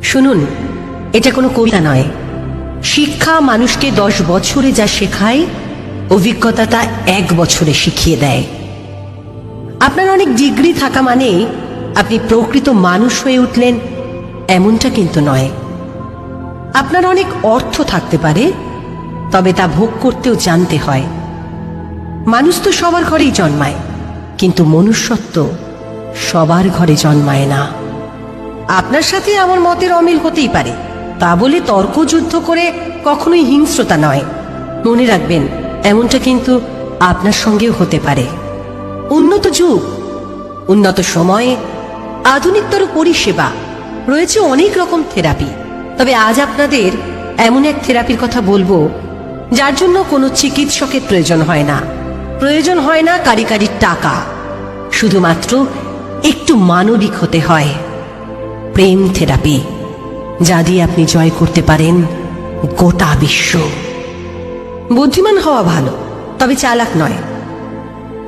শুনুন, এটা কোনো কবিতা নয়। শিক্ষা মানুষকে 10 বছরে যা শেখায়, অভিজ্ঞতা তা 1 বছরে শিখিয়ে দেয়। আপনার অনেক ডিগ্রি থাকা মানে আপনি প্রকৃত মানুষ হয়ে উঠলেন এমনটা কিন্তু নয়। আপনার অনেক অর্থ থাকতে পারে, তবে তা ভোগ করতেও জানতে হয়। মানুষ তো সবার ঘরেই জন্মায়, কিন্তু মনুষ্যত্ব সবার ঘরে জন্মায় না। আপনার সাথে আমার মতের অমিল হতেই পারে, তা বলে তর্কযুদ্ধ করে কখনোই হিংস্রতা নয়। মনে রাখবেন, এমনটা কিন্তু আপনার সঙ্গেও হতে পারে। উন্নত যুগ, উন্নত সময়ে, আধুনিকতর পরিষেবা, রয়েছে অনেক রকম থেরাপি। তবে আজ আপনাদের এমন এক থেরাপির কথা বলবো যার জন্য কোনো চিকিৎসকের প্রয়োজন হয় না, প্রয়োজন হয় না কারি টাকা, শুধুমাত্র একটু মানবিক হতে হয়। প্রেম থেরাপি, যা দিয়ে আপনি জয় করতে পারেন গোটা বিশ্ব। বুদ্ধিমান হওয়া ভালো, তবে চালাক নয়।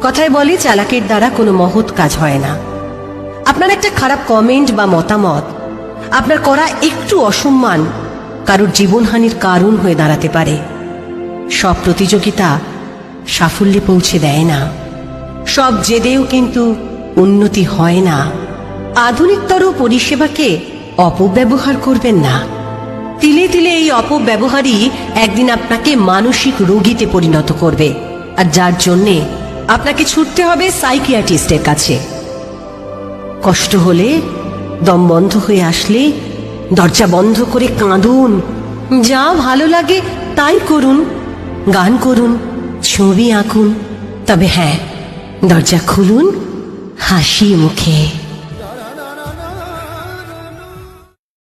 কথায় বলে, চালাকের দ্বারা কোনো মহৎ কাজ হয় না। আপনার একটা খারাপ কমেন্ট বা মতামত, আপনার করা একটু অসম্মান কারোর জীবনহানির কারণ হয়ে দাঁড়াতে পারে। সব প্রতিযোগিতা সাফল্যে পৌঁছে দেয় না, সব জেদেও কিন্তু উন্নতি হয় না। আধুনিকতর পরিষেবাকে অপব্যবহার করবেন না। তিলে তিলে এই অপব্যবহারই একদিন আপনাকে মানসিক রোগীতে পরিণত করবে, আর যার জন্যে আপনাকে ছুটতে হবে সাইকিয়াট্রিস্টের কাছে। কষ্ট হলে, দম বন্ধ হয়ে আসলে দরজা বন্ধ করে কাঁদুন। যা ভালো লাগে তাই করুন, গান করুন, ছবি আঁকুন, তবে হ্যাঁ, দরজা খুলুন হাসি মুখে।